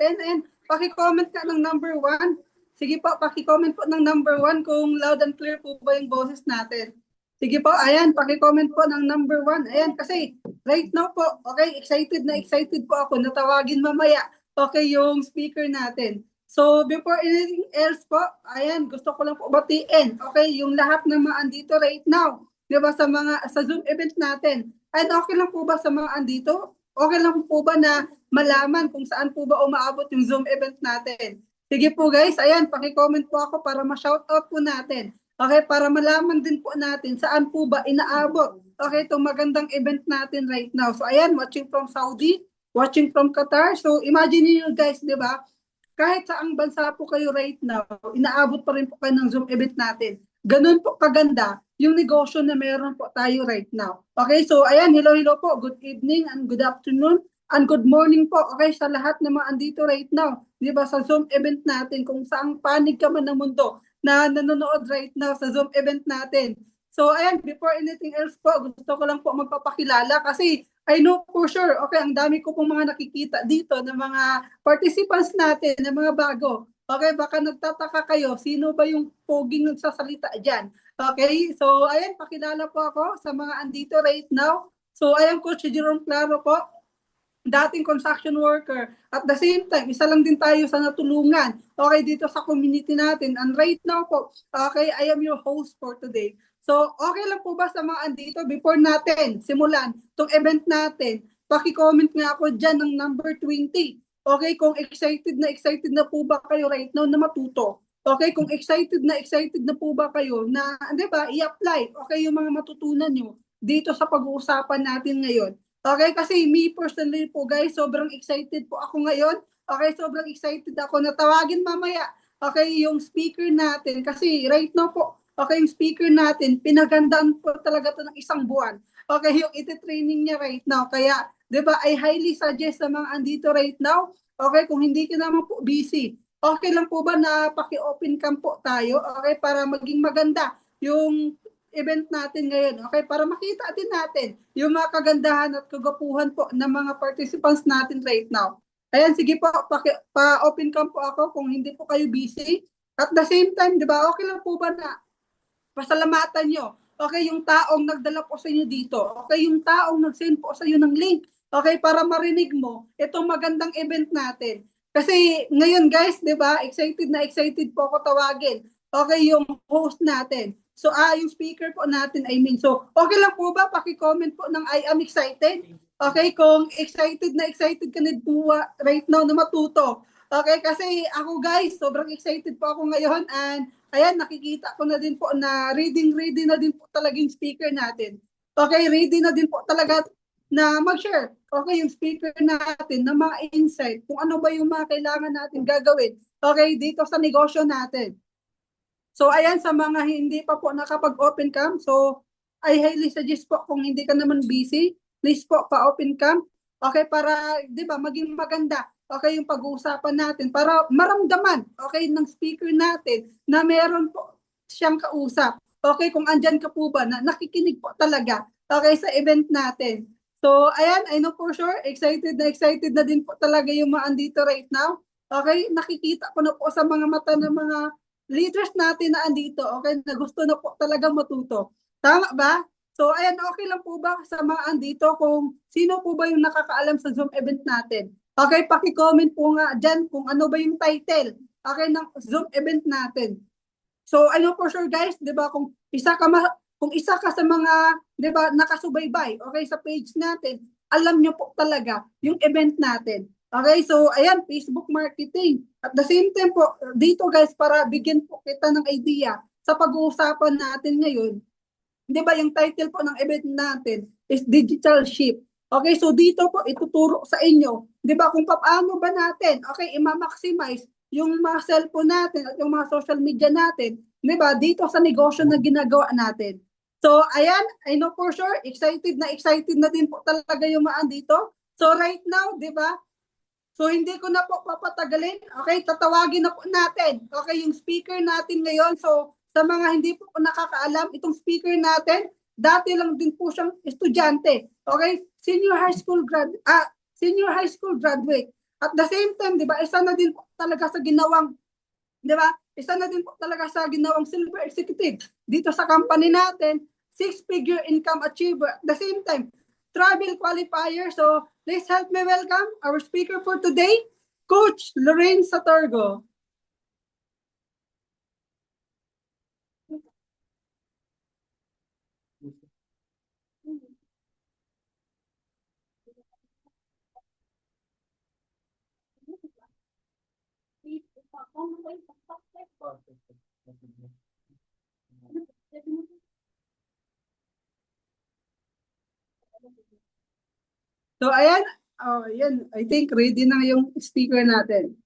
natin. And paki-comment ka ng number 1. Sige po, paki-comment po ng number 1 kung loud and clear po ba yung boses natin. Sige po, ayan, paki-comment po ng number 1. Ayan, kasi right now po, okay, excited po ako. Natawagin mamaya, okay, yung speaker natin. So, before anything else po, ayan, gusto ko lang po batiin, okay, yung lahat ng mga andito right now, di ba, sa Zoom event natin. And okay lang po ba sa mga andito? Okay lang po ba na malaman kung saan po ba umaabot yung Zoom event natin? Sige po guys, ayan, paki-comment po ako para ma-shoutout po natin. Okay, para malaman din po natin saan po ba inaabot. Okay, itong magandang event natin right now. So ayan, watching from Saudi, watching from Qatar. So imagine niyo guys, di ba? Kahit saang bansa po kayo right now, inaabot pa rin po kayo ng Zoom event natin. Ganun po kaganda yung negosyo na meron po tayo right now. Okay, so ayan, hello po. Good evening and good afternoon and good morning po. Okay, sa lahat na mga andito right now. Di ba, sa Zoom event natin, kung saang panig ka man ng mundo na nanonood right now sa Zoom event natin. So ayan, before anything else po, gusto ko lang po magpapakilala kasi I know for sure, okay, ang dami ko pong mga nakikita dito ng mga participants natin, ng mga bago. Okay, baka nagtataka kayo, sino ba yung poging nagsasalita dyan? Okay, so ayan, pakilala po ako sa mga andito right now. So ayan, Coach Jerome Claro po, dating construction worker. At the same time, isa lang din tayo sa natulungan, okay, dito sa community natin. And right now po, okay, I am your host for today. So, okay lang po ba sa mga andito before natin simulan itong event natin? Paki-comment nga ako dyan ng number 20. Okay, kung excited na po ba kayo right now na matuto? Okay, kung excited na po ba kayo na, di ba, i-apply, okay, yung mga matutunan nyo dito sa pag-uusapan natin ngayon. Okay, kasi me personally po guys, sobrang excited po ako ngayon. Okay, sobrang excited ako na tawagin mamaya, okay, yung speaker natin. Kasi right now po, okay, yung speaker natin, pinagandaan po talaga to ng isang buwan. Okay, yung iti-training niya right now. Kaya, di ba, I highly suggest sa mga andito right now, okay, kung hindi ka naman po busy, okay lang po ba na paki-open cam po tayo, okay, para maging maganda yung event natin ngayon, okay, para makita din natin yung mga kagandahan at kagapuhan po ng mga participants natin right now. Ayan, sige po, pa-open cam po ako kung hindi po kayo busy. At the same time, di ba, okay lang po ba na pasalamatan nyo, okay, yung taong nagdala po sa inyo dito, okay, yung taong nag-send po sa inyo ng link, okay, para marinig mo itong magandang event natin. Kasi ngayon guys, di ba, excited po ako tawagin, okay, yung host natin. So, yung speaker po natin, I mean, so, okay lang po ba, paki-comment po ng I am excited? Okay, kung excited ka na po right now na matuto. Okay, kasi ako guys, sobrang excited po ako ngayon and ayan, nakikita ko na din po na ready na din po talaga yung speaker natin. Okay, ready na din po talaga na mag-share. Okay, yung speaker natin na mga insight kung ano ba yung mga kailangan natin gagawin. Okay, dito sa negosyo natin. So ayan, sa mga hindi pa po nakapag-open cam, so I highly suggest po kung hindi ka naman busy, please po pa-open cam. Okay, para 'di ba maging maganda. Okay, yung pag-uusapan natin para maramdaman, okay, ng speaker natin na meron po siyang kausap. Okay, kung andyan ka po ba na nakikinig po talaga, okay, sa event natin. So ayan, I know for sure, excited na din po talaga yung mga andito right now. Okay, nakikita ko na po sa mga mata ng mga leaders natin na andito, okay, na gusto na po talagang matuto. Tama ba? So, ayan, okay lang po ba sa mga andito kung sino po ba yung nakakaalam sa Zoom event natin? Okay, paki-comment po nga dyan kung ano ba yung title, okay, ng Zoom event natin. So, I know for sure guys, di ba, kung isa ka sa mga, di ba, nakasubaybay, okay, sa page natin, alam nyo po talaga yung event natin. Okay, so ayan, Facebook marketing. At the same time po, dito guys, para bigyan po kita ng idea sa pag-uusapan natin ngayon, di ba yung title po ng event natin is Digital Shift. Okay, so dito po ituturo sa inyo, di ba, kung paano ba natin, okay, i-maximize yung mga cellphone natin at yung mga social media natin, di ba, dito sa negosyo na ginagawa natin. So ayan, I know for sure, excited na din po talaga yung mga andito. So right now, di ba, so hindi ko na po papatagalin. Okay, tatawagin na po natin. Okay, yung speaker natin ngayon. So sa mga hindi po nakakaalam, itong speaker natin, dati lang din po siyang estudyante. Okay, senior high school graduate. At the same time, di ba, isa na din po talaga sa ginawang, di ba, isa na din po talaga sa ginawang silver executive dito sa company natin, six-figure income achiever. At the same time, travel qualifier. So, please help me welcome our speaker for today, Coach Lorraine Satorgo. So, ayan. Oh, ayan. I think ready na yung speaker natin.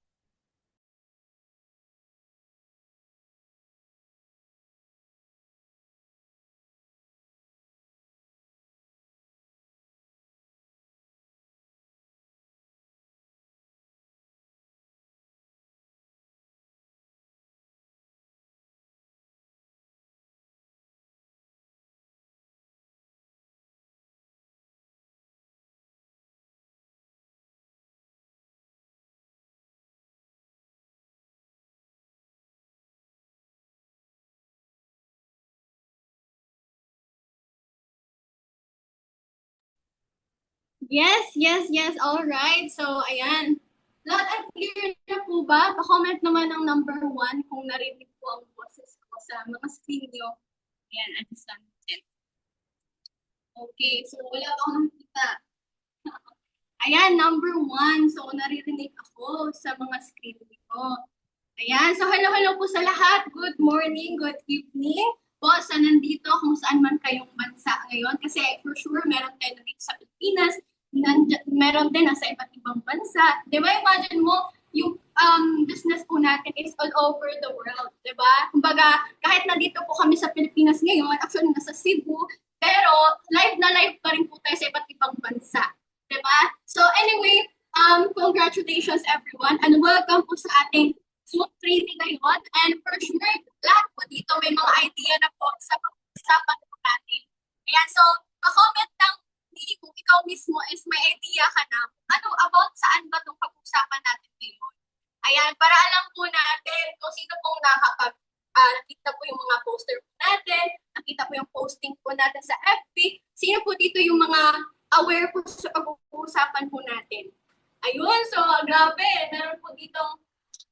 Yes. All right. So, ayan. Lahat at clear na po ba? Pa-comment naman ang number 1 kung narinig po ang boses ko sa mga screen nyo. Ayan, understand. Okay, so wala pa akong nakikita. Ayan, number 1. So, naririnig ako sa mga screen ko. Ayan, so hello po sa lahat. Good morning, good evening po sa nandito kung saan man kayong bansa ngayon. Kasi for sure, meron tayo dito sa Pilipinas, meron din nasa iba't ibang bansa. Di ba, imagine mo, yung business po natin is all over the world, di ba? Kumbaga, kahit nandito po kami sa Pilipinas ngayon, actually nasa Cebu, pero live na live pa rin po tayo sa iba't ibang bansa, di ba? So anyway, congratulations everyone and welcome po sa ating Zoom training ngayon. And for sure, lahat po dito may mga idea na po sa pag-usapan po natin. Ayan, so, comment lang kung ikaw mismo is may idea ka na ano about saan ba itong pag-usapan natin ngayon. Ayan, para alam po natin kung sino pong nakita po yung mga poster po natin, nakita po yung posting po natin sa FB, sino po dito yung mga aware po sa pag-uusapan po natin. Ayun, so grabe, meron po ditong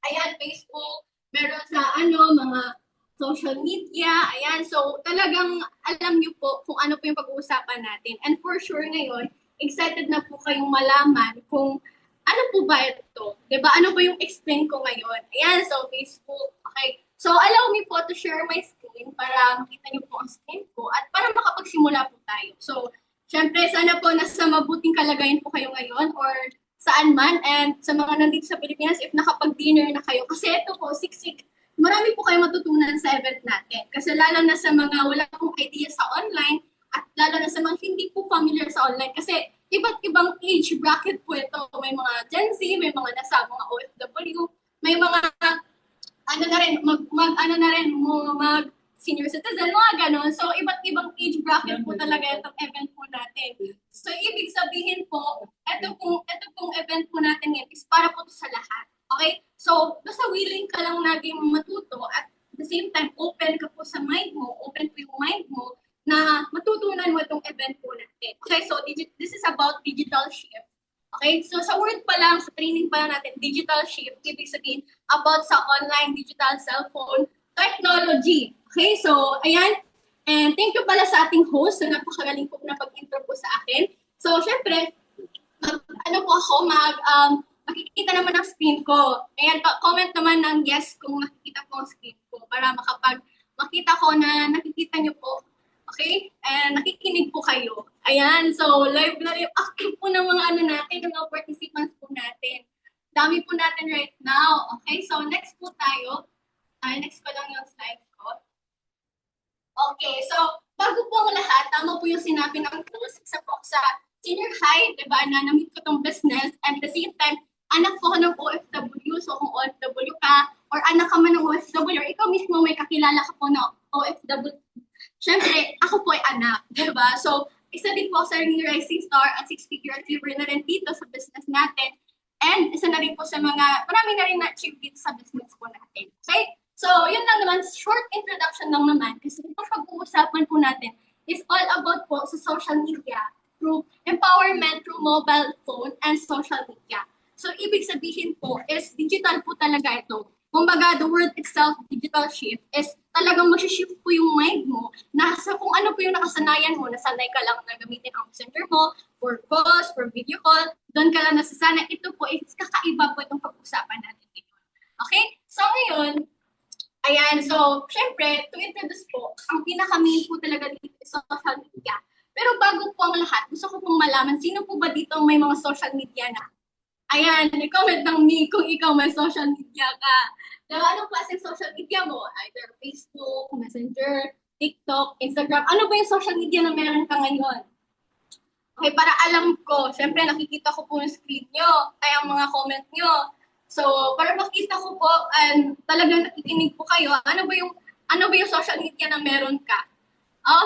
ayan, Facebook, meron sa mga social media, ayan. So, talagang alam niyo po kung ano po yung pag-uusapan natin. And for sure ngayon, excited na po kayong malaman kung ano po ba ito? Diba? Ano po yung explain ko ngayon? Ayan, so Facebook, okay. So, allow me po to share my screen para makita niyo po ang screen ko at para makapagsimula po tayo. So, syempre, sana po nasa mabuting kalagayan po kayo ngayon or saan man, and sa mga nandito sa Pilipinas, if nakapag-dinner na kayo, kasi ito po, siksik, marami po kayo matutunan sa event natin. Kasi lalo na sa mga wala pong idea sa online, at lalo na sa mga hindi po familiar sa online, kasi iba't ibang age bracket po ito. May mga Gen Z, may mga nasa mga OFW, may mga, mag senior citizen, mga ganon. So, iba't ibang age bracket po talaga itong event po natin. So, ibig sabihin po, ito pong event po natin ngayon is para po sa lahat. Okay? So, basta willing ka lang naging matuto at the same time, open ka po sa mind mo, open po yung mind mo na matutunan mo itong event po natin. Okay? So, this is about digital shift. Okay? So, sa word pa lang, sa training pa lang natin, digital shift, ibig sabihin about sa online digital cellphone technology. Okay, so, ayan. And thank you pala sa ating host na napakagaling po na pag-intro po sa akin. So, syempre, makikita naman ang screen ko. Ayan, comment naman ng yes kung nakikita ko ang screen ko para makita ko na nakikita nyo po. Okay? And nakikinig po kayo. Ayan, so live na rin. Active po ng mga natin, ng mga participants po natin. Dami po natin right now. Okay, so next po tayo. Next ko lang yung slides ko. Okay, so bago po ang lahat, tama po yung sinabi ng host sa senior high, diba, na namit ko tong business, and at the same time, anak po ng OFW, so kung OFW ka, or anak ka man ng OFW, or ikaw mismo may kakilala ka po na OFW, syempre, ako po ay anak, diba? So, isa din po sa Rising Star at 6-figure achiever na rin dito sa business natin. And isa na rin po sa mga, marami na rin na-achieve dito sa business po natin. Okay? So, yun lang naman, short introduction lang naman kasi itong pag-uusapan po natin is all about po sa social media through empowerment through mobile phone and social media. So, ibig sabihin po is digital po talaga ito. Kumbaga, the word itself, digital shift, is talagang mag-shift po yung mind mo nasa kung ano po yung nakasanayan mo. Nasanay ka lang na gamitin ang messenger mo for calls, for video call. Doon ka lang nasasanay. Ito po is kakaiba po itong pag-usapan natin ngayon. Okay? So, ngayon, ayan, so, syempre, to introduce po, ang pinaka-main po talaga dito is social media. Pero bago po ang lahat, gusto ko pong malaman, sino po ba dito may mga social media na? Ayan, i-comment ng me kung ikaw may social media ka. Diba, anong klaseng social media mo? Either Facebook, Messenger, TikTok, Instagram. Ano ba yung social media na meron ka ngayon? Okay, para alam ko, syempre nakikita ko po yung screen nyo, ay ang mga comment nyo. So, para makita ko po, and talagang nakikinig po kayo, ano ba yung social media na meron ka?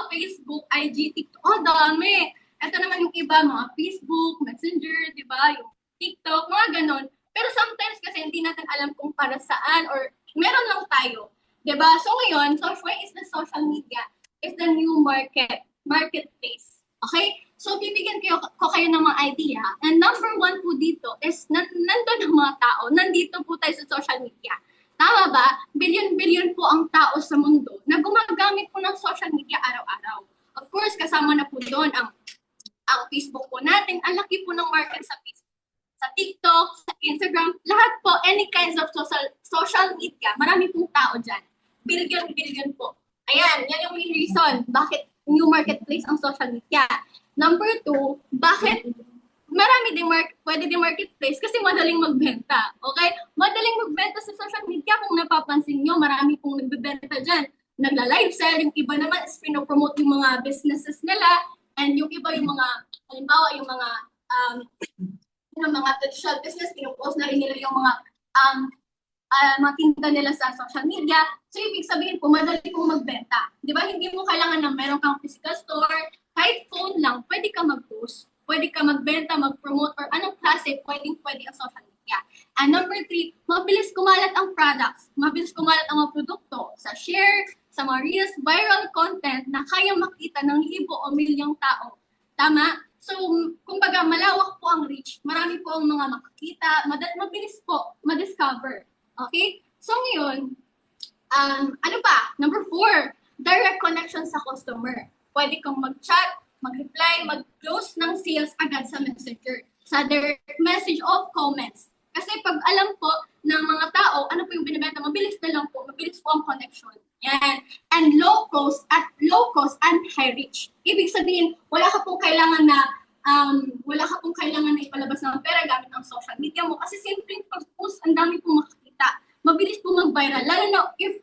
Facebook, IG, TikTok, dami. Ito naman yung iba, mga Facebook, Messenger, di ba? Yung TikTok, mga ganon. Pero sometimes kasi hindi natin alam kung para saan or meron lang tayo. Di ba? So ngayon, software is the social media, is the new marketplace. Okay? So bibigyan ko kayo ng mga idea. And number one po dito is nandun ang mga tao. Nandito po tayo sa social media. Tama ba? Bilyon-bilyon po ang tao sa mundo na gumagamit po ng social media araw-araw. Of course, kasama na po doon ang Facebook po natin. Ang laki po ng market sa Facebook. Sa TikTok, sa Instagram, lahat po, any kinds of social media, marami pong tao dyan. Billion po. Ayan, yan yung main reason bakit new marketplace ang social media. Number two, bakit marami pwede din marketplace kasi madaling magbenta. Okay? Madaling magbenta sa social media. Kung napapansin nyo, marami pong nagbebenta dyan. Nagla-live sell, yung iba naman is pinopromote yung mga businesses nila, and yung iba yung mga, halimbawa yung mga traditional business, pinupost na rin nila yung mga tinda nila sa social media. So, ibig sabihin po, madali pong magbenta. Di ba? Hindi mo kailangan na meron kang physical store. Kahit phone lang, pwede ka mag-post. Pwede ka magbenta, mag-promote, or anong klase, pwede ang social media. And number three, mabilis kumalat ang products. Mabilis kumalat ang mga produkto sa share, sa mga reels, viral content na kaya makita ng libo o milyong tao. Tama? So, kumbaga, malawak po ang reach. Marami po ang mga makakita. Mabilis po ma-discover. Okay? So, ngayon, ano pa? Number 4, direct connection sa customer. Pwede kang mag-chat, mag-reply, mag-close ng sales agad sa Messenger. Sa direct message of comments. Kasi pag alam po ng mga tao, ano po yung binibenta, mabilis na lang po. Mabilis po ang connection. Yan. And low cost and high reach. Ibig sabihin, wala ka pong kailangan na ipalabas ng pera gamit ang social media mo. Kasi simple pag-post, ang dami pong makikita. Mabilis po mag-viral. Lalo na if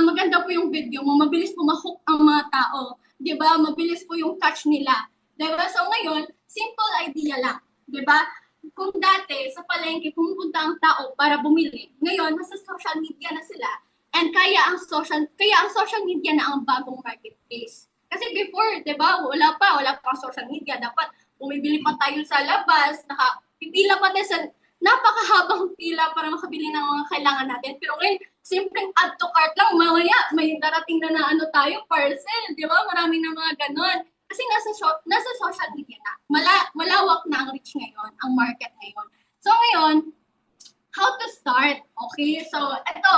maganda po yung video mo, mabilis po ma-hook ang mga tao. Diba? Mabilis po yung catch nila. Diba? So ngayon, simple idea lang. Diba? Kung dati sa palengke pumupunta ang tao para bumili, ngayon nasa social media na sila. And kaya ang social media na ang bagong marketplace. Kasi before, 'di ba, wala pa ang social media. Dapat bumibili pa tayo sa labas, pipila pa tayo sa napakahabang pila para makabili ng mga kailangan natin. Pero ngayon, simpleng add to cart lang, mamaya may darating na tayo, parcel, 'di ba? Marami na mga ganon. Kasi nasa social media na. Malawak na ang reach ngayon, ang market ngayon. So ngayon, how to start? Okay, so ito,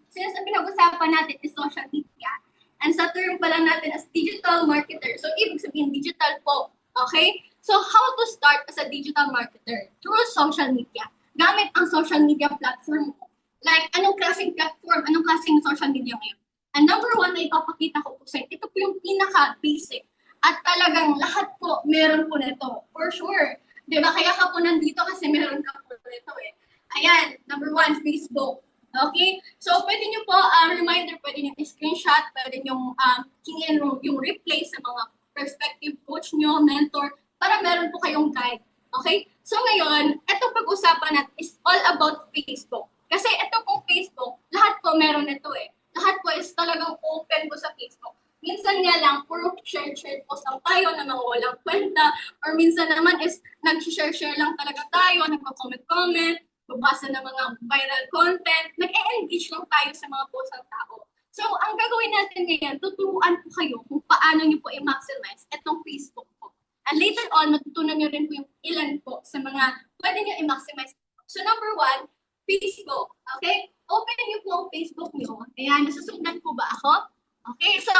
since ang pinag-usapan natin is social media, and sa term pala natin as digital marketer, so ibig sabihin digital po, okay? So how to start as a digital marketer? Through social media. Gamit ang social media platform mo. Like, anong klaseng platform, anong klaseng social media ngayon? And number 1 na ipapakita ko po sa inyo, ito po yung pinaka-basic. At talagang lahat po, meron po nito. For sure. Diba? Kaya ka po nandito kasi meron ka po nito eh. Ayan, number 1, Facebook. Okay? So, pwede nyo po, reminder, pwede nyo screenshot, pwede nyo tingin yung replay sa mga perspective coach nyo, mentor, para meron po kayong guide. Okay? So, ngayon, ito pag-usapan natin is all about Facebook. Kasi ito pong Facebook, lahat po meron ito eh. Lahat po is talagang open po sa Facebook. Minsan nga lang, puro share-share post lang tayo na mga walang kwenta. Or minsan naman is nag-share-share lang talaga tayo, nagko-comment-comment, babasa ng mga viral content, nag-e-engage lang tayo sa mga post ng tao. So, ang gagawin natin ngayon, tuturuan po kayo kung paano nyo po i-maximize itong Facebook po. And later on, matutunan nyo rin po yung ilan po sa mga pwede nyo i-maximize. So, number one, Facebook. Okay? Open nyo po ang Facebook nyo. Ayan, nasusundan po ba ako? Okay, so,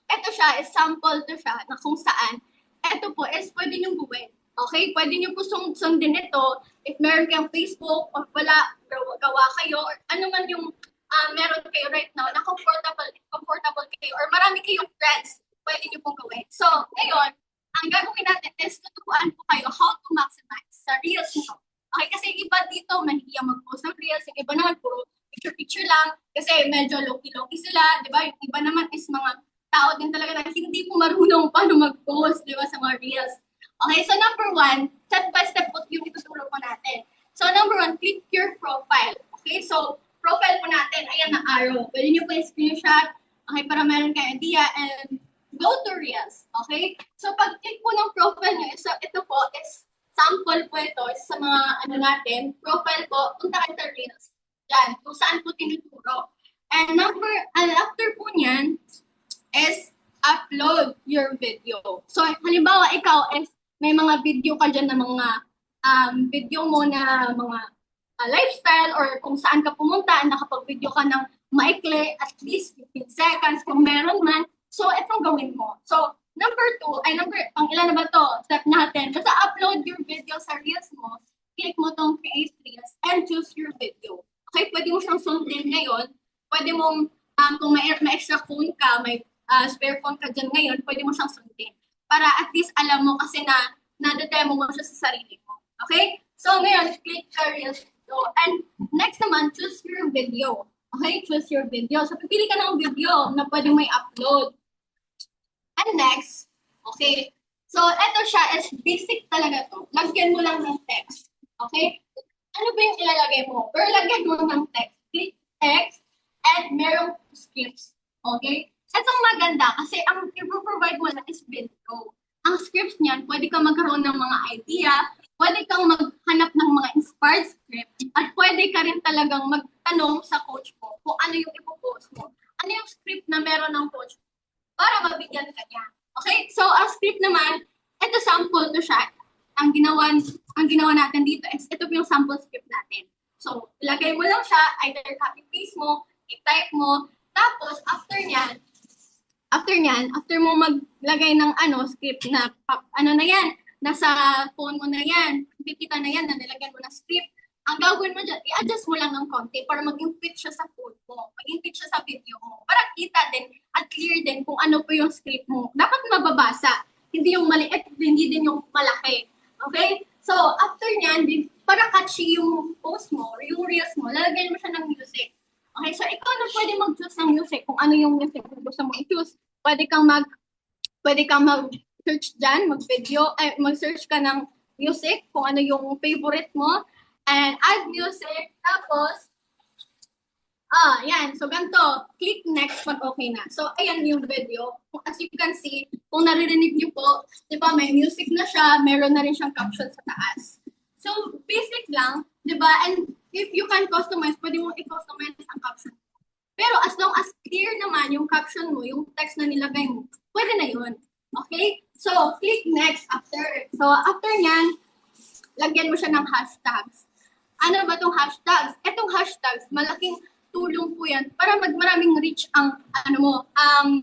ito siya, is sample to siya na kung saan, ito po is pwede nyo gawin. Okay, pwede nyo po sundin ito if meron kayong Facebook o wala, gawa kayo, or ano man yung meron kayo right now na comfortable kayo, or marami kayong friends, pwede nyo pong gawin. So, ngayon, ang gagawin natin is tuturuan po kayo how to maximize sa Reels nyo. Okay, kasi iba dito, mahihiya mag-post ng Reels, yung iba naman puro picture-picture lang, kasi medyo low-key sila, di ba? Yung iba naman is mga tao din talaga na hindi po marunong paano mag-post, di ba, sa mga Reels. Okay, so number one, step-by-step po yung ituturo po natin. So number one, click your profile. Okay, so profile po natin, ayan na arrow. Pwede nyo po yung screenshot, okay, para meron kayo idea, and go to Reels. Okay, so pag-click po ng profile nyo, so ito po is sample po ito sa mga ano natin, profile po, punta kayo sa Reels. Yan, kung saan po tinuturo. And after po niyan, is upload your video. So, halimbawa, ikaw is may mga video ka dyan na mga video mo na mga lifestyle or kung saan ka pumunta, nakapag-video ka ng maikli, at least 15 seconds kung meron man. So, itong gawin mo. So, number two, pang ilan na ba to? Step natin. Basta upload your video sa Reels mo, click mo tong create Reels and choose your video. Okay, pwede mo siyang sundin ngayon. Pwede mong, kung may extra phone ka, may spare phone ka dyan ngayon, pwede mo siyang sundin. Para at least alam mo kasi na-demo mo siya sa sarili mo. Okay? So ngayon, click the Reels. And next naman, choose your video. Okay? Choose your video. So pipili ka ng video na pwede may upload. And next, okay? So ito siya is basic talaga to. Lagyan mo lang ng text. Okay? Ano ba yung ilalagay mo? Pero lagyan mo ng text. Click text and merong scripts. Okay? Itong maganda kasi ang i-provide mo na is video. Ang scripts niyan, pwede kang magkaroon ng mga idea, pwede kang maghanap ng mga inspired script, at pwede ka rin talagang magtanong sa coach mo kung ano yung ipopost mo. Ano yung script na meron ng coach mo para mabigyan ka niya. Okay? So, ang script naman, ito sample to siya. Ang ginawa natin dito is ito yung sample script natin. So, ilagay mo lang siya, either copy-paste mo, i-type mo, tapos after mo maglagay ng script na na yan, nasa phone mo na yan, kikita na yan, na nilagyan mo na script, ang gagawin mo dyan, i-adjust mo lang ng konti para maging fit siya sa phone mo, maging fit siya sa video mo, para kita din at clear din kung ano po yung script mo. Dapat mababasa, hindi yung maliit, hindi din yung malaki. Okay? So, after nyan, para catchy yung post mo or yung reels mo, lalagyan mo siya ng music. Okay? So, ikaw na pwede mag-choose ng music kung ano yung music na gusto mo i-choose. Pwede kang mag-search dyan, mag-search ka ng music kung ano yung favorite mo, and add music, tapos, yan. So, ganito. Click next pag okay na. So, ayan yung video. As you can see, kung naririnig niyo po, di ba, may music na siya, meron na rin siyang caption sa taas. So, basic lang, di ba? And if you can customize, pwede mo i-customize ang caption. Pero as long as clear naman yung caption mo, yung text na nilagay mo, pwede na yun. Okay? So, click next after. So, after nyan, lagyan mo siya ng hashtags. Ano ba itong hashtags? Itong hashtags, malaking tulong po yan para maraming reach ang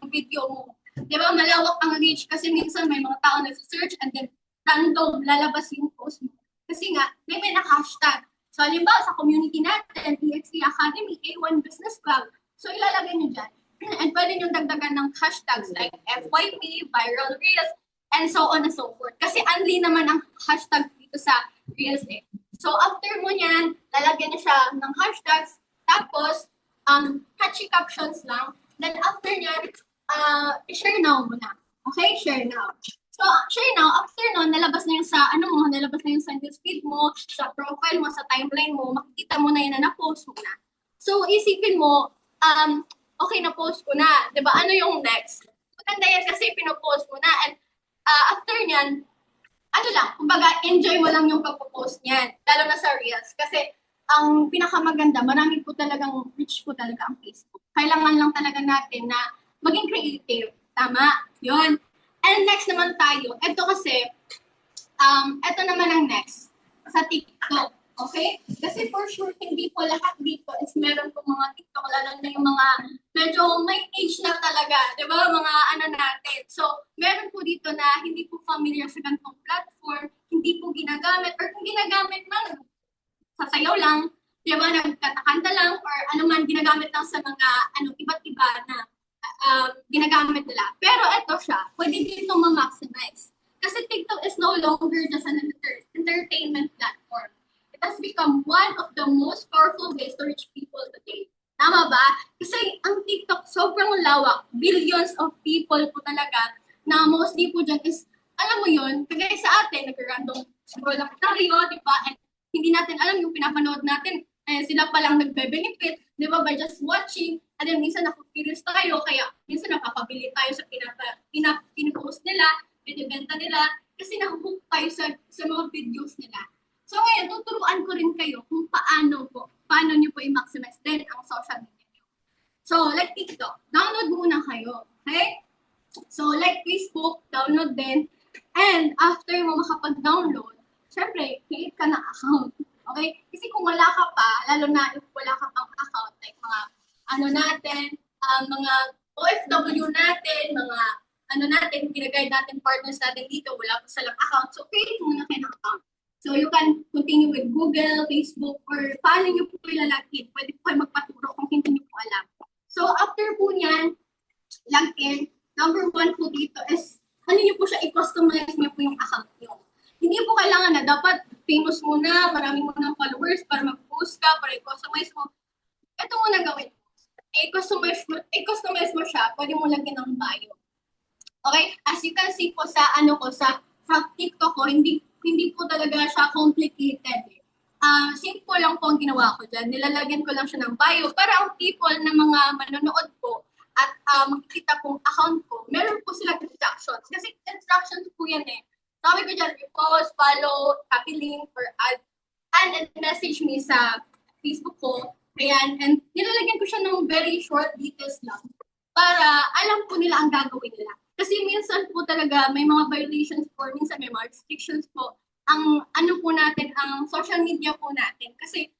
video mo. Di ba? Malawak ang reach kasi minsan may mga tao nag-search and then random lalabas yung post mo. Kasi nga, may na-hashtag. So, halimbawa sa community natin, EXC Academy, A1 Business Club. So, ilalagay nyo dyan. And pwede nyo dagdagan ng hashtags like FYP, viral reels, and so on and so forth. Kasi only naman ang hashtag dito sa reels eh. So, after mo nyan, lalagyan nyo siya ng hashtags. Tapos, catchy captions lang. Then after nyan, share now muna. Okay? Share now. So, share now. After nun, nalabas na yung sa, nalabas na yung sa newsfeed mo, sa profile mo, sa timeline mo, makikita mo na yun na na-post mo na. So, isipin mo, okay, na-post ko na. Diba? Ano yung next? maganda yan kasi pinopost mo na. And after nyan, ano lang, kumbaga, enjoy mo lang yung pagpo-post niyan, lalo na sa Reels. Kasi, ang pinakamaganda, marami po talagang, reach po talaga ang Facebook. Kailangan lang talaga natin na maging creative. Tama? Yun. And next naman tayo, ito kasi, ito naman ang next, sa TikTok. Okay? Kasi for sure, hindi po lahat dito is meron po mga TikTok, lalo na yung mga medyo may age na talaga, di ba? Mga ano natin. So, meron po dito na hindi po familiar sa ganitong platform, hindi po ginagamit, or kung ginagamit man, sasayaw lang, di ba? Nagkatakanta lang, or ano man ginagamit lang sa mga iba't iba na ginagamit nila. Pero ito siya, pwede dito ma-maximize. Kasi TikTok is no longer just an entertainment platform. It has become one of the most powerful ways to reach people today. Tama ba? Kasi ang TikTok sobrang lawak. Billions of people po talaga na mostly po dyan is, alam mo yun, kagaya sa atin, nag-random scroll lang tayo, di ba? And hindi natin alam yung pinapanood natin, sila palang nagbe-benefit, di ba, by just watching. And then minsan nakukurious tayo, kaya minsan napapabili tayo sa pinapost nila, binibenta nila, kasi nahuhook tayo sa mga videos nila. So ngayon, tuturuan ko rin kayo kung paano nyo po i-maximize din ang social media nyo. So, like TikTok, download muna kayo, okay? So, like Facebook, download din. And after mo makapag-download, syempre, create ka ng account, okay? Kasi kung wala ka pa, lalo na if wala ka pang account, like mga mga OFW natin, mga ginaguide natin, partners natin dito, wala pa silang account. So, create muna kayo ng account. So, you can continue with Google, Facebook, or paano nyo po ilalagin. Pwede po kayo magpaturo kung hindi nyo po alam. So, after po niyan, login, number 1 po dito is, ano nyo po siya, i-customize nyo po yung account nyo. Hindi po kailangan na dapat famous muna, marami muna followers para mag-post ka, para i-customize mo. Ito muna gawin. I-customize mo siya, pwede mo lagyan ng bio. Okay? As you can see po sa sa TikTok ko, hindi po talaga siya complicated. Simple lang po ang ginawa ko dyan. Nilalagyan ko lang siya ng bio para ang people na mga manonood po at makikita pong account ko, meron po silang instructions. Kasi instructions po yan eh. Sabi ko dyan, i-post, follow, copy link, or add, and message me sa Facebook ko. Ayan, and nilalagyan ko siya ng very short details lang para alam po nila ang gagawin nila. Kasi minsan po talaga may mga violations po, minsan may mga restrictions po ang po natin, ang social media po natin. Kasi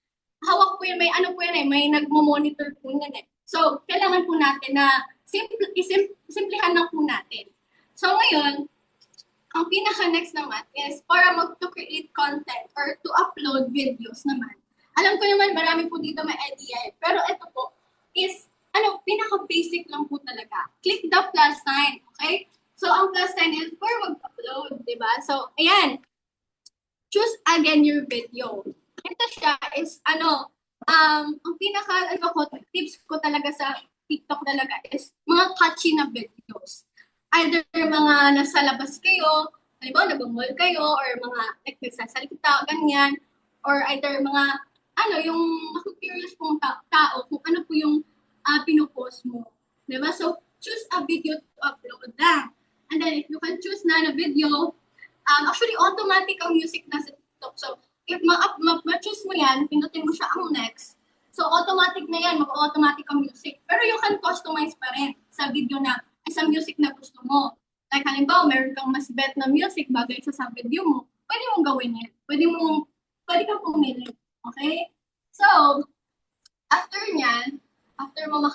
hawak po yan, may nagmo-monitor po yan eh. So, kailangan po natin na simplihan lang po natin. So, ngayon, ang pinaka-next naman is para to create content or to upload videos naman. Alam ko naman, marami po dito may idea eh. Pero ito po is, pinaka-basic lang po talaga. Click the plus sign, okay? So, ang plus sign is for mag-upload, di ba? So, ayan. Choose again your video. Ito siya is, ang tips ko talaga sa TikTok talaga is mga catchy na videos. Either mga nasa labas kayo, halimbawa, nag-mall kayo, or mga nagsasalita, ganyan, or either mga, yung curious pong tao, kung ano po yung pinopost mo. Diba? So, choose a video to upload lang. And then, if you can choose na video, actually, automatic ang music na sa TikTok. So, if ma-choose mo yan, pinutin mo siya ang next. So, automatic na yan, mag-automatic ang music. Pero you can customize pa rin sa video sa music na gusto mo. Like, halimbawa, meron kang mas bet na music bagay sa video mo, pwede mong gawin yan. Pwede kang pumili. Okay? So, after mo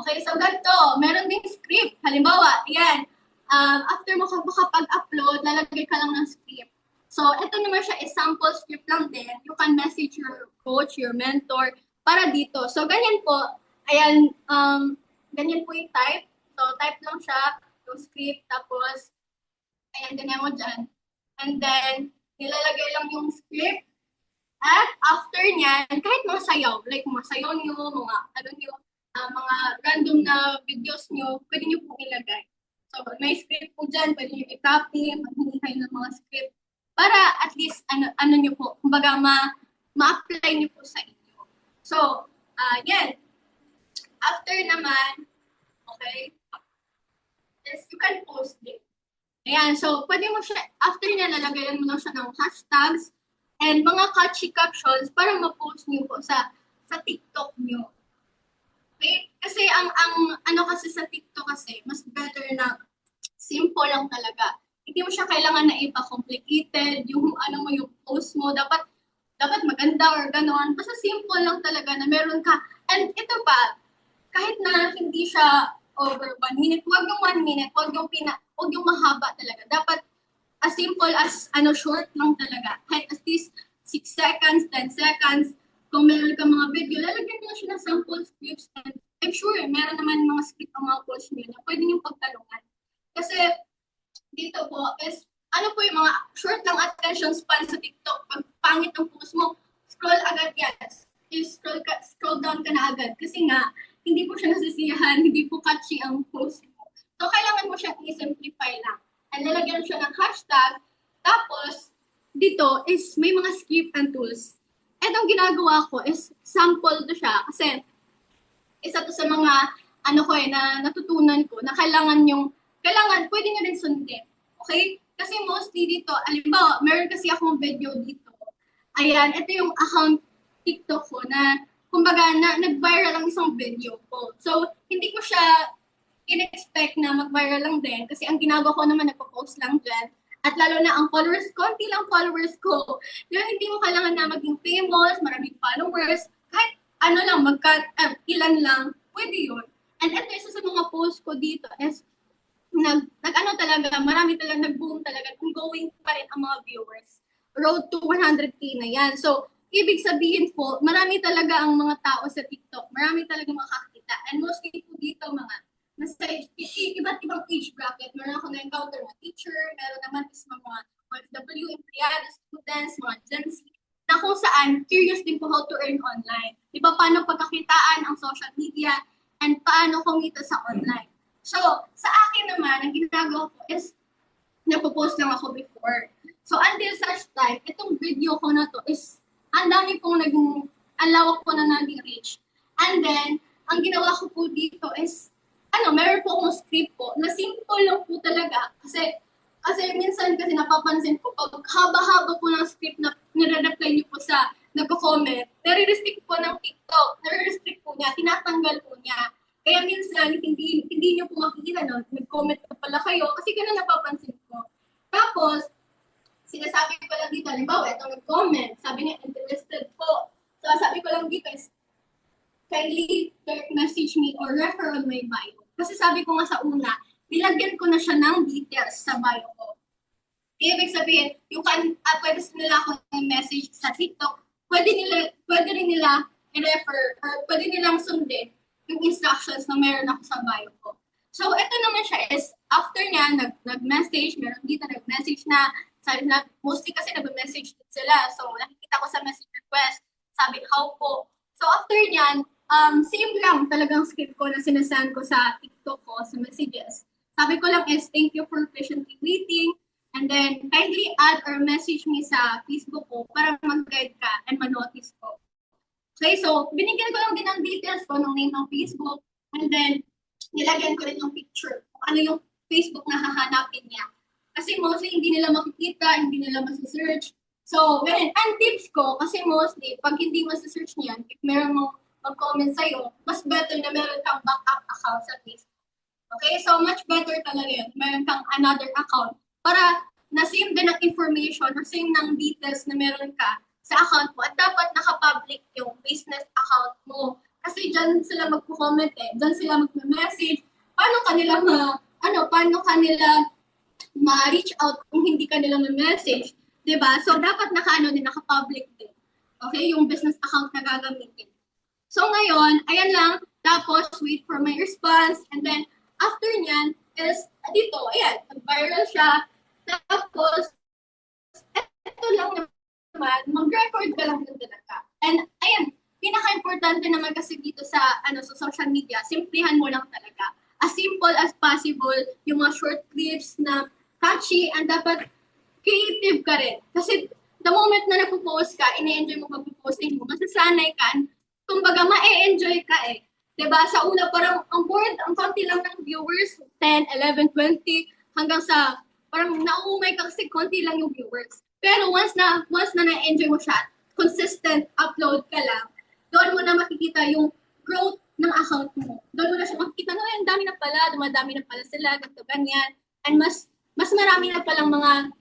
okay, so ganito, meron ding script. Halimbawa, yan, after mo makapag-upload, lalagay ka lang ng script. So, ito naman siya, sample script lang din. You can message your coach, your mentor, para dito. So, ganyan po. Ayan, ganyan po yung type. So, type lang siya, yung script, tapos, ayan, ganyan mo dyan. And then, nilalagay lang yung script. At after niyan, kahit mga sayaw, like mga sayaw nyo, mga random na videos nyo, pwede nyo pong ilagay. So, may script po dyan, pwede nyo i-copy, maghingi kayo ng mga script, para at least, nyo po, kumbaga, ma-apply nyo po sa inyo. So, yan. After naman, okay, is you can post it. Ayan, so pwede mo siya, after niya, lalagayan mo lang siya ng hashtags and mga catchy captions para ma-post niyo po sa TikTok niyo. Okay? Kasi ang ano kasi sa TikTok kasi, mas better na simple lang talaga. Hindi mo siya kailangan na ipa-complicated, yung ano mo, yung post mo, dapat maganda or gano'n. Basta simple lang talaga na meron ka. And ito pa, kahit na hindi siya over 1 minute, huwag yung 1 minute, huwag yung mahaba talaga. Dapat as simple as short lang talaga. Kahit at least 6 seconds, 10 seconds, kung meron ka mga video, lalagyan mo siya ng sample scripts. And I'm sure meron naman mga script ang mga post niyo na pwede niyong pagtanungan. Kasi dito po is, ano po yung mga short lang attention span sa TikTok. Pag pangit ang post mo, scroll agad yan. Scroll down ka na agad. Kasi nga, hindi po siya nasisiyahan, hindi po catchy ang post mo. So, kailangan mo siyang i-simplify lang. And lalagyan siya ng hashtag. Tapos, dito is may mga script and tools. Etong ginagawa ko is sample to siya. Kasi, isa to sa mga na natutunan ko na kailangan, pwede nyo rin sundin. Okay? Kasi mostly dito, alimbawa, meron kasi akong video dito. Ayan, ito yung account TikTok ko na, kumbaga, nag-viral ang isang video ko. So, hindi ko siya in-expect na mag-viral lang din kasi ang ginagawa ko naman, nagpo-post lang dyan. At lalo na ang followers, konti lang followers ko. Pero hindi mo kailangan na maging famous, maraming followers. Kahit ilan lang, pwede yun. And ito, isa sa mga post ko dito is, marami talaga, nag-boom talaga, ongoing pa rin ang mga viewers. Road to 100K na yan. So, ibig sabihin po, marami talaga ang mga tao sa TikTok. Marami talaga makakita. And mostly po dito, nasa iba't ibang age bracket. Meron ako na-encounter na teacher, meron naman is mga OFW, empleyado, students, mga Gen Z, na kung saan, curious din po how to earn online. Diba, paano pagkakitaan ang social media and paano kumita sa online. So, sa akin naman, ang ginagawa ko is, napopost lang ako before. So, until such time, itong video ko na to is, ang lawak po na naging reach. And then, ang ginawa ko po dito is, meron po akong script po, na simple lang po talaga. Kasi minsan kasi napapansin ko, pag haba-haba po ng script na nire-reply niyo po sa nagko-comment, nare-restrict po ng TikTok, nare-restrict po niya, tinatanggal po niya. Kaya minsan, hindi niyo po makikita, no? Nag-comment pa pala kayo, kasi ganun napapansin ko. Tapos, sinasabi ko lang dito, halimbawa, ito nag-comment, sabi niya, interested po. So, sabi ko lang dito is, kindly direct message me or refer on my bio. Kasi sabi ko nga sa una, nilagyan ko na siya ng details sa bio ko. Ibig sabihin, pwede nila ako i-message sa TikTok, pwede rin nila i-refer or pwede nilang sundin yung instructions na meron ako sa bio ko. So, ito naman siya is, after niya, nag-message, meron dito nag-message na, sabi na, mostly kasi nag-message din sila. So, nakikita ko sa message request, sabi, how po. So, after niyan, same lang talagang script ko na sinasend ko sa TikTok ko, sa messages. Sabi ko lang is, thank you for patiently waiting. And then, kindly add or message me sa Facebook ko para mag-guide ka and ma-notice ko. Okay, so binigyan ko lang din ng details ko ng name ng Facebook and then nilagyan ko rin yung picture kung ano yung Facebook na hahanapin niya. Kasi mostly hindi nila makikita, hindi nila masisearch. So, ganun. And tips ko, kasi mostly, pag hindi masisearch niyan, if meron mo mag-comment sa'yo, mas better na meron kang backup account sa Facebook. Okay, so much better talaga yun. Meron kang another account para na-same din ang information or same ng details na meron ka sa account mo at dapat naka-public yung business account mo. Kasi dyan sila magko-comment dyan sila magme-message. Paano kanila ma-reach out kung hindi kanila ma-message? Diba? So, dapat naka-public din. Okay? Yung business account na gagamitin. So, ngayon, ayan lang. Tapos, wait for my response. And then, after nyan, is, dito, ayan, nag-viral siya. Tapos, ito lang naman, mag-record ka lang din talaga. And, ayan, pinaka-importante naman kasi dito sa social media, simplihan mo lang talaga. As simple as possible, yung mga short clips na catchy, and dapat creative ka rin. Kasi, the moment na nagpo-post ka, ine-enjoy mo pag-posting mo, masasanay ka, kumbaga, ma-enjoy ka . Diba? Sa una, parang ang board, ang konti lang ng viewers, 10, 11, 20, hanggang sa, parang naumay ka kasi konti lang yung viewers. Pero once na na-enjoy mo siya, consistent upload ka lang, doon mo na makikita yung growth ng account mo. Doon mo na siya makikita, no, ang dami na pala, dumadami na pala sila, ganito, ganyan. And mas marami na palang mga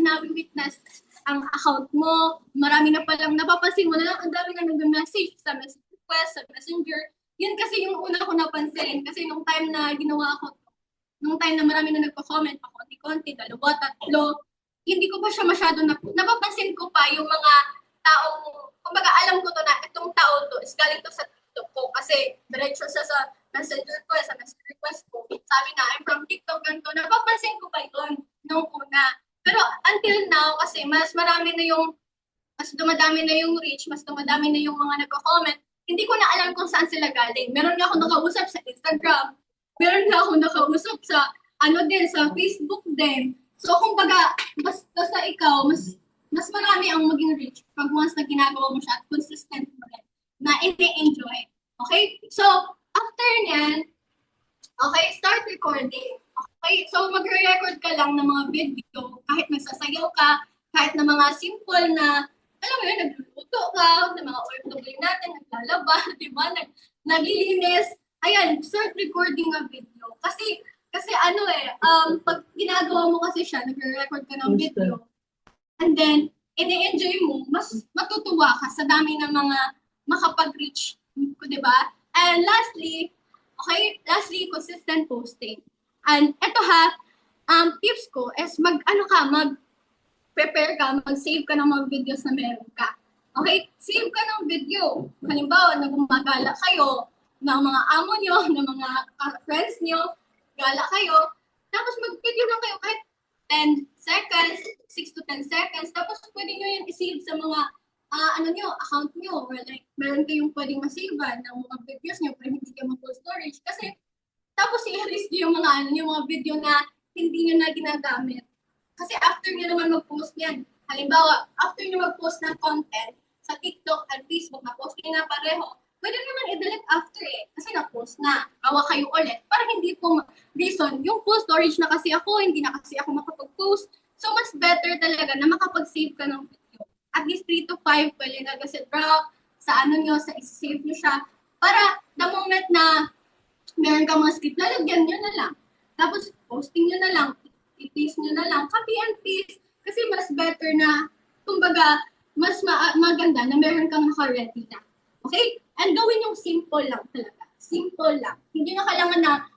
na-witness ang account mo, marami na palang napapansin mo na lang, ang dami na nag-message sa message request, sa messenger. Yun kasi yung una ko napansin. Kasi nung time na ginawa ko, nung time na marami na nagpa-comment, pa konti-konti, dalawa, tatlo, hindi ko pa siya masyado napapansin ko pa yung mga taong, kumbaga alam ko to na itong tao to is galing to sa TikTok ko kasi diretso siya sa messenger ko, sa message request ko. Sabi na, I'm from TikTok, ganito. Napapansin ko pa yun nung una. Pero until now, kasi mas marami na yung, mas dumadami na yung reach, mas dumadami na yung mga nagko-comment, hindi ko na alam kung saan sila galing. Meron nga ako nakausap sa Instagram, meron nga ako nakausap sa, sa Facebook din. So, kumbaga, basta ikaw, mas marami ang maging reach pag once na ginagawa mo siya at consistent mo rin na ini-enjoy. Okay? So, after nyan, okay, start recording. Okay, so magre-record ka lang ng mga video, kahit nagsasayaw ka, kahit na mga simple na, alam mo yun, nagluluto ka, ng mga OFW natin, naglalaba, di ba, naglilinis. Ayan, start recording a video. Kasi pag ginagawa mo kasi siya, nagre-record ka ng video, and then, ini-enjoy mo, mas matutuwa ka sa dami ng mga makapag-reach, di ba? And lastly, consistent posting. And eto tips ko is mag-prepare ka, mag-save ka ng mga videos na meron ka. Okay? Save ka ng video. Halimbawa, na gumagala kayo ng mga amo nyo, ng mga friends nyo, gala kayo, tapos mag-video lang kayo kahit 10 seconds, 6 to 10 seconds, tapos pwede nyo yan i-save sa mga account nyo, or like, meron kayong pwedeng masave ng mga videos nyo, pero hindi kayo mag-full storage. Kasi, tapos i-release nyo yung mga video na hindi nyo na ginagamit. Kasi after nyo naman mag-post yan, halimbawa, after nyo mag-post ng content sa TikTok at Facebook, na-post nyo na pareho, pwede naman i-delete after kasi na-post na, gawa kayo ulit. Para hindi po reason, yung full storage na kasi ako, hindi na kasi ako makapag-post. So, mas better talaga na makapag-save ka ng video. At least 3 to 5, pwede na kasi drop sa sa isi-save nyo siya. Para the moment na meron ka mga script, lalagyan nyo na lang. Tapos, posting nyo na lang, i-paste nyo na lang, copy and paste. Kasi mas better na, kumbaga, mas maganda na meron kang naka-ready na. Okay? And gawin yung simple lang talaga. Simple lang. Hindi na kailangan na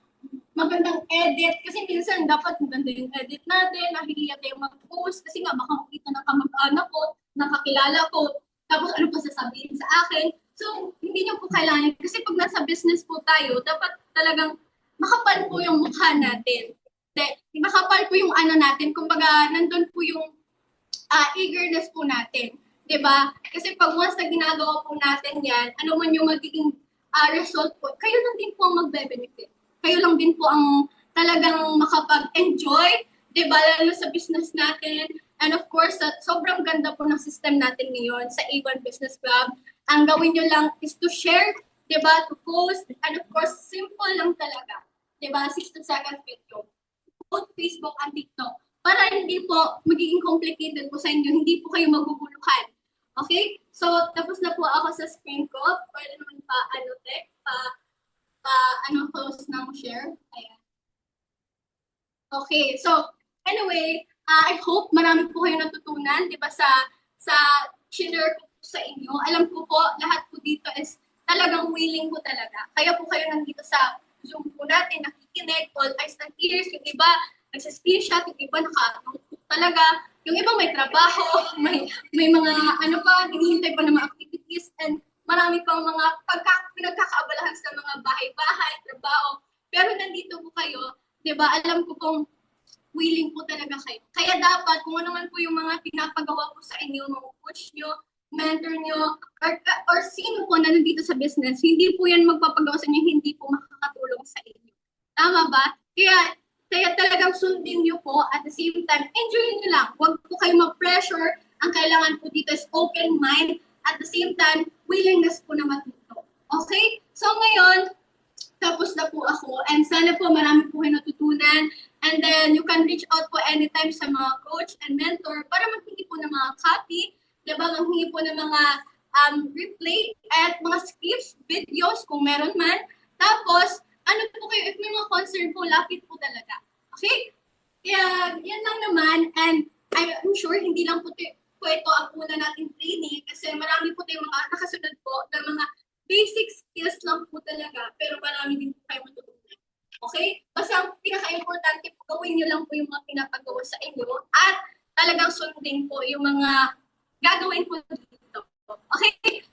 magandang edit. Kasi minsan dapat maganda yung edit natin, nahihiya tayo mag-post. Kasi nga baka makita ng kamag-anak ko, nakakilala ko, tapos ano pa sasabihin sa akin. So, hindi nyo po kailangan. Kasi pag nasa business po tayo, dapat talagang makapal po yung mukha natin. Makapal po yung natin. Kumbaga, nandun po yung eagerness po natin. Diba? Kasi pag once na ginagawa po natin yan, ano man yung magiging result po, kayo lang din po ang magbe-benefit. Kayo lang din po ang talagang makapag-enjoy, diba? Lalo sa business natin. And of course, sobrang ganda po ng system natin ngayon sa A1 Business Club. Ang gawin nyo lang is to share, diba? To post, and of course, simple lang talaga. Diba? 60 seconds video. Both Facebook and TikTok. Para hindi po magiging complicated po sa inyo, hindi po kayo maguguluhan. Okay? So, tapos na po ako sa screen ko. Pwede naman close ng share. Ayan. Okay, so, anyway, I hope marami po kayo natutunan, di ba, sa share ko sa inyo. Alam ko po, lahat po dito is talagang willing po talaga. Kaya po kayo nandito sa Zoom po natin, nakikinig, all eyes and ears, yung iba, nagsascreenshot, yung iba nakatungkot talaga, yung iba may trabaho, may mga hinihintay pa ng mga activities, and marami pang mga pinagkakaabalahan sa mga bahay-bahay, trabaho. Pero nandito po kayo, di ba, alam ko pong willing po talaga kayo. Kaya dapat, kung ano man po yung mga pinapagawa po sa inyo, mga coach nyo, mentor nyo, or sino po na nandito sa business, hindi po yan magpapagawa sa inyo, hindi po makakatulong sa inyo. Tama ba? Kaya talagang sundin nyo po, at the same time, enjoy nyo lang. Huwag po kayo mag-pressure. Ang kailangan po dito is open mind, at the same time, willingness po na matuto. Okay? So ngayon, tapos na po ako and sana po marami po kayo natutunan and then you can reach out po anytime sa mga coach and mentor para maghingi po ng mga copy, diba? Maghingi po ng mga replay at mga scripts, videos kung meron man. Tapos, ano po kayo, if may mga concern po, lapit po talaga. Okay? Kaya, yan lang naman and I'm sure hindi lang po ito ang una nating training kasi marami po tayong mga nakasunod po na mga basic skills lang po talaga, pero marami din po kayo matutunan. Okay? Basta ang pinaka-importante po, gawin nyo lang po yung mga pinapagawa sa inyo at talagang sundin po yung mga gagawin po dito. Okay?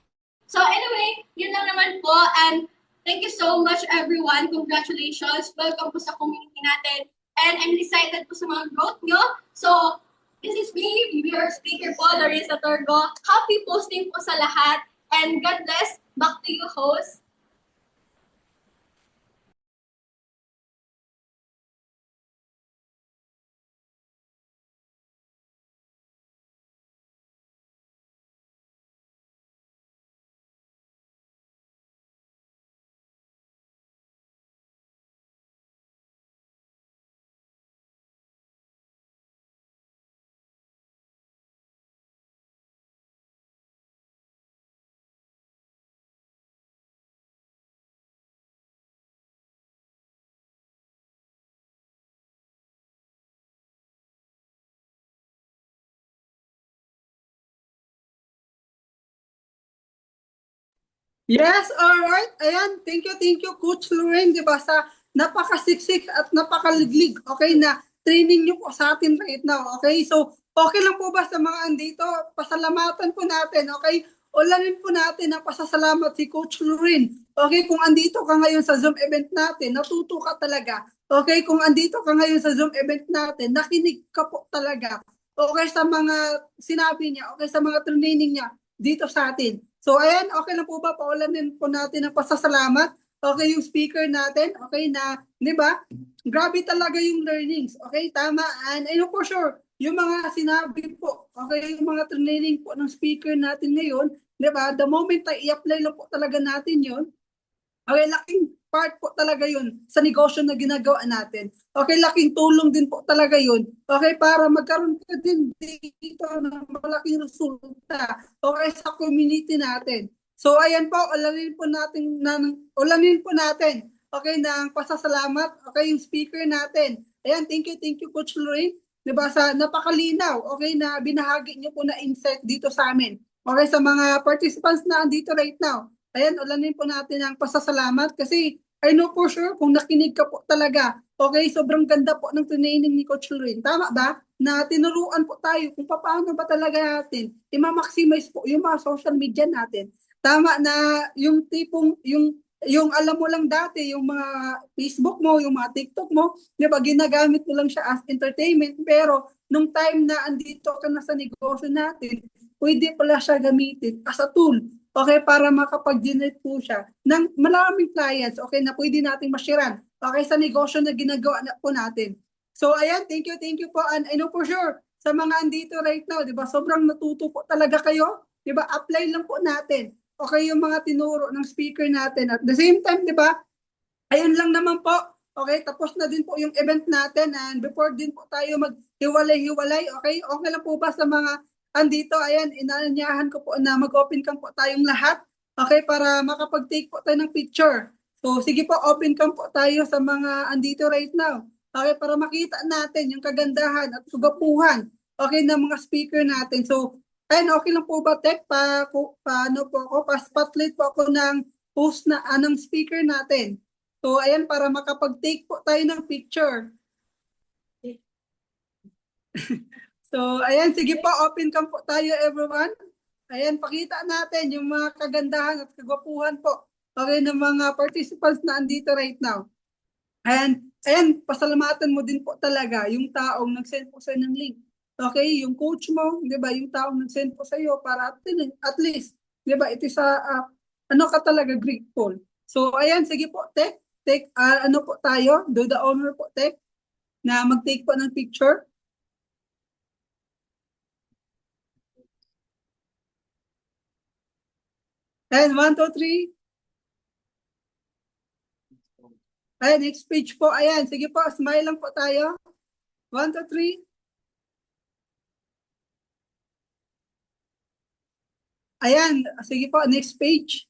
So anyway, yun lang naman po and thank you so much everyone. Congratulations. Welcome po sa community natin. And I'm excited po sa mga growth nyo. So, this is me, your speaker po, Larissa Torgo. Happy posting po sa lahat. And God bless. Back to you, host. Yes, alright. Ayan, thank you, Coach Lorraine, di ba, sa napakasiksik at napakaliglig, okay, na training niyo po sa atin right now, okay? So, okay lang po ba sa mga andito? Pasalamatan po natin, okay? Ulanin po natin na pasasalamat si Coach Lorraine. Okay, kung andito ka ngayon sa Zoom event natin, natuto ka talaga. Okay, kung andito ka ngayon sa Zoom event natin, nakinig ka po talaga. Okay, sa mga sinabi niya, okay, sa mga training niya dito sa atin. So ayan, okay lang po ba? Paulanin po natin ang pasasalamat. Okay, yung speaker natin, okay, na, di ba? Grabe talaga yung learnings. Okay, tama. And I know for sure, yung mga sinabi po, okay, yung mga training po ng speaker natin ngayon, di ba? The moment ay i-apply lang po talaga natin yon. Okay, laking part po talaga yun sa negosyo na ginagawa natin. Okay, laking tulong din po talaga yun. Okay, para magkaroon ka din dito ng malaking resulta. Okay, sa community natin. So, ayan po, ulanin po natin. Okay, ng pasasalamat. Okay, yung speaker natin. Ayan, thank you, Coach Lorraine. Diba, sa napakalinaw, okay, na binahagi niyo po na insight dito sa amin. Okay, sa mga participants na andito right now. Ayan, ulanin po natin ang pasasalamat kasi I know for sure kung nakinig ka po talaga. Okay, sobrang ganda po ng training ni Coach Lorraine. Tama ba? Na tinuruan po tayo kung paano ba talaga natin i-maximize po yung mga social media natin. Tama na yung tipong, yung alam mo lang dati, yung mga Facebook mo, yung mga TikTok mo, di ba, ginagamit mo lang siya as entertainment. Pero nung time na andito ka na sa negosyo natin, pwede pala siya gamitin as a tool. Okay, para makapag-generate po siya ng maraming clients, okay, na pwede nating mashiran, okay, sa negosyo na ginagawa na po natin. So, ayan, thank you po. And I know for sure, sa mga andito right now, di ba, sobrang natuto po talaga kayo. Di ba, apply lang po natin. Okay, yung mga tinuro ng speaker natin. At the same time, di ba, ayun lang naman po. Okay, tapos na din po yung event natin and before din po tayo maghiwalay-hiwalay, okay? Okay lang po ba sa mga andito? Ayan, inaanyahan ko po na mag-open cam po tayong lahat, okay, para makapag-take po tayo ng picture. So, sige po, open cam po tayo sa mga andito right now. Okay, para makita natin yung kagandahan at kagapuhan, okay, ng mga speaker natin. So, ayun, okay lang po ba, Tek? Paano po ako? Pa-spotlight po ako ng post na anong speaker natin. So, ayan, para makapag-take po tayo ng picture. So, ayan, sige po, open cam po tayo, everyone. Ayan, pakita natin yung mga kagandahan at kagwapuhan po, okay, ng mga participants na andito right now. And, ayan, pasalamatan mo din po talaga yung taong nag-send po sa'yo ng link. Okay, yung coach mo, di ba, yung taong nag-send po sa'yo para at least, di ba, ito sa, ano ka talaga grateful. So, ayan, sige po, ano po tayo, do the honor po, na mag-take po ng picture. And 1, 2, 3. Ayan, next page po. Ayan, sige po, smile lang po tayo. 1, 2, 3. Ayan, sige po, next page.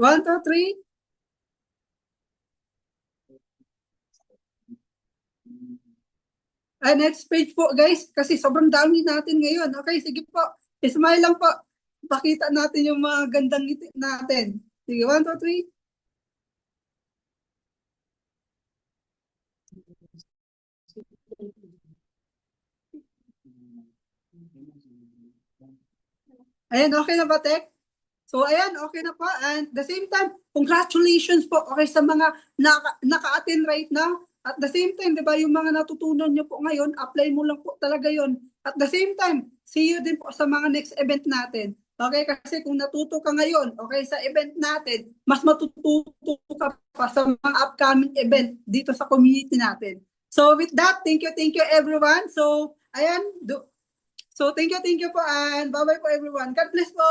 1, 2, 3. Next page po guys, kasi sobrang dami natin ngayon. Okay, sige po. Smile lang po. Pakita natin yung mga gandang ngiti natin. Sige, 1, 2, 3. Ayan, okay na ba, Tek? So, ayan, okay na po. And the same time, congratulations po, okay, sa mga naka-attend right now. At the same time, di ba, yung mga natutunan nyo po ngayon, apply mo lang po talaga yon. At the same time, see you din po sa mga next event natin. Okay, kasi kung natuto ka ngayon, okay, sa event natin, mas matututo ka pa sa mga upcoming event dito sa community natin. So with that, thank you everyone. So, ayan, so thank you po and bye-bye po everyone. God bless po.